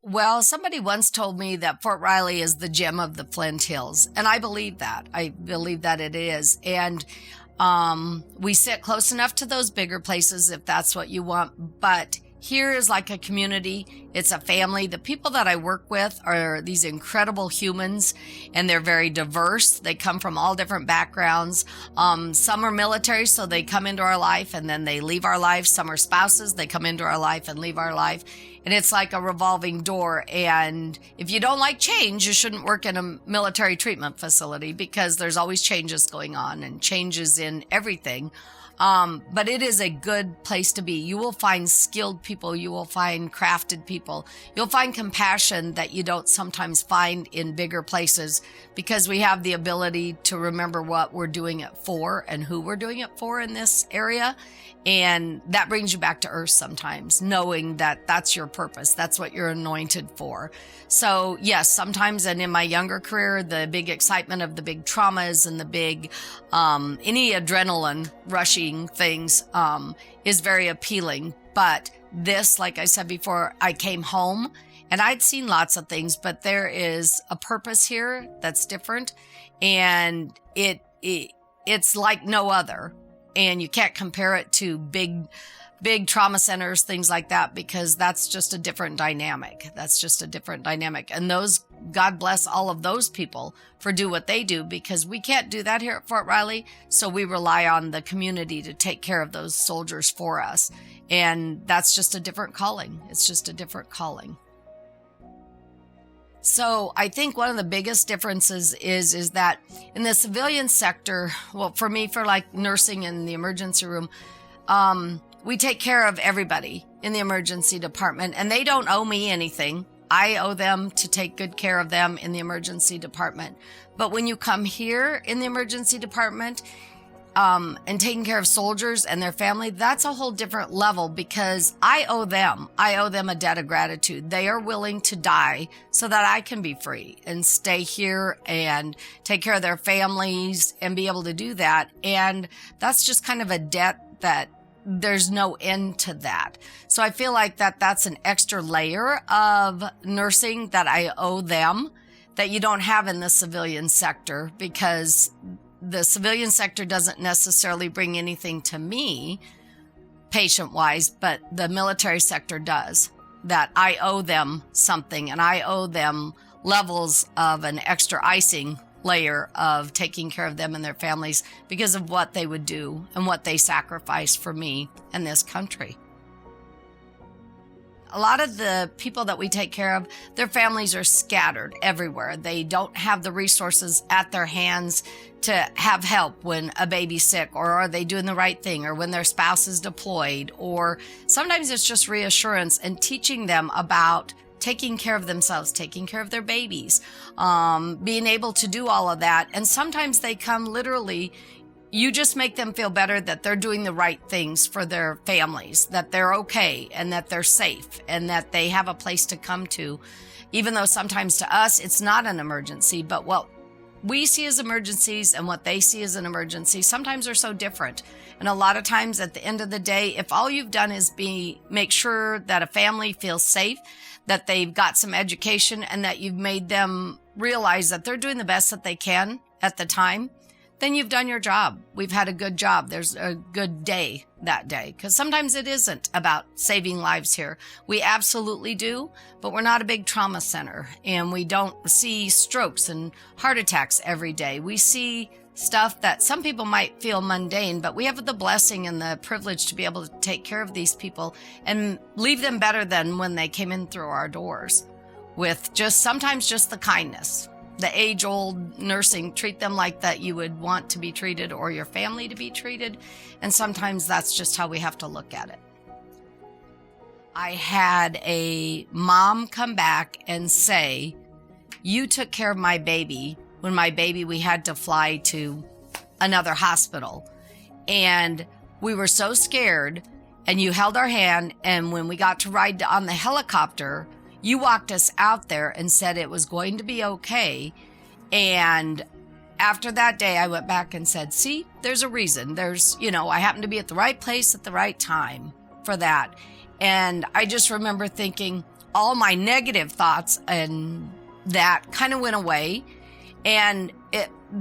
Well, somebody once told me that Fort Riley is the gem of the Flint Hills, and I believe that. I believe that it is. And we sit close enough to those bigger places if that's what you want. But here is like a community. It's a family. The people that I work with are these incredible humans, and they're very diverse. They come from all different backgrounds. Some are military, so they come into our life and then they leave our life. Some are spouses. They come into our life and leave our life. And it's like a revolving door. And if you don't like change, you shouldn't work in a military treatment facility, because there's always changes going on and changes in everything. But it is a good place to be. You will find skilled people. You will find crafted people. You'll find compassion that you don't sometimes find in bigger places, because we have the ability to remember what we're doing it for and who we're doing it for in this area. And that brings you back to earth sometimes, knowing that that's your purpose. That's what you're anointed for. So yes, sometimes, and in my younger career, the big excitement of the big traumas and the big, any adrenaline rushing things, is very appealing. But this, like I said before, I came home and I'd seen lots of things, but there is a purpose here that's different, and it's like no other. And you can't compare it to big trauma centers, things like that, because that's just a different dynamic. That's just a different dynamic. And God bless all of those people for do what they do, because we can't do that here at Fort Riley. So we rely on the community to take care of those soldiers for us. And that's just a different calling. It's just a different calling. So I think one of the biggest differences is that in the civilian sector, well, for me, for like nursing in the emergency room, we take care of everybody in the emergency department, and they don't owe me anything. I owe them to take good care of them in the emergency department. But when you come here in the emergency department, and taking care of soldiers and their family, that's a whole different level, because I owe them a debt of gratitude. They are willing to die so that I can be free and stay here and take care of their families and be able to do that. And that's just kind of a debt that there's no end to that. So I feel like that's an extra layer of nursing that I owe them that you don't have in the civilian sector, because the civilian sector doesn't necessarily bring anything to me patient-wise, but the military sector does. That I owe them something, and I owe them levels of an extra icing layer of taking care of them and their families because of what they would do and what they sacrifice for me and this country. A lot of the people that we take care of, their families are scattered everywhere. They don't have the resources at their hands to have help when a baby's sick, or are they doing the right thing, or when their spouse is deployed, or sometimes it's just reassurance and teaching them about taking care of themselves, taking care of their babies, being able to do all of that. And sometimes they come literally, you just make them feel better that they're doing the right things for their families, that they're okay and that they're safe and that they have a place to come to, even though sometimes to us it's not an emergency. But what we see as emergencies and what they see as an emergency sometimes are so different. And a lot of times at the end of the day, if all you've done is make sure that a family feels safe, that they've got some education, and that you've made them realize that they're doing the best that they can at the time, then you've done your job. We've had a good job. There's a good day that day. Because sometimes it isn't about saving lives here. We absolutely do, but we're not a big trauma center. And we don't see strokes and heart attacks every day. We see stuff that some people might feel mundane, but we have the blessing and the privilege to be able to take care of these people and leave them better than when they came in through our doors, with sometimes just the kindness. The age-old nursing, treat them like that you would want to be treated, or your family to be treated. And sometimes that's just how we have to look at it. I had a mom come back and say, "You took care of my baby when we had to fly to another hospital. And we were so scared, and you held our hand, and when we got to ride on the helicopter, you walked us out there and said it was going to be okay." And after that day, I went back and said, see, there's a reason. I happened to be at the right place at the right time for that. And I just remember thinking, all my negative thoughts and that kind of went away. And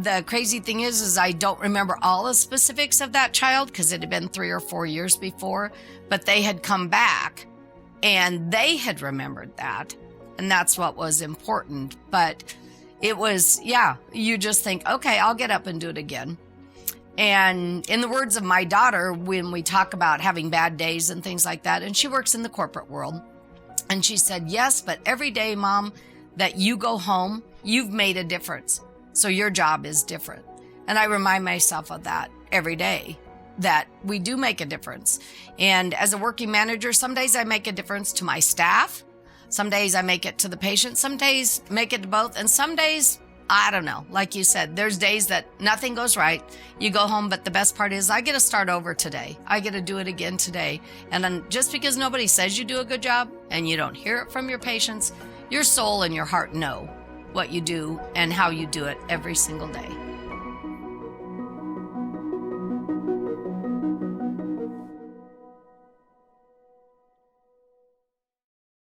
the crazy thing is I don't remember all the specifics of that child because it had been 3 or 4 years before, but they had come back and they had remembered that. And that's what was important. But it was, you just think, okay, I'll get up and do it again. And in the words of my daughter, when we talk about having bad days and things like that, and she works in the corporate world, and she said, yes, but every day, Mom, that you go home, you've made a difference. So your job is different. And I remind myself of that every day, that we do make a difference. And as a working manager, some days I make a difference to my staff. Some days I make it to the patient. Some days make it to both. And some days, I don't know. Like you said, there's days that nothing goes right. You go home, but the best part is I get to start over today. I get to do it again today. And then just because nobody says you do a good job and you don't hear it from your patients, your soul and your heart know what you do and how you do it every single day.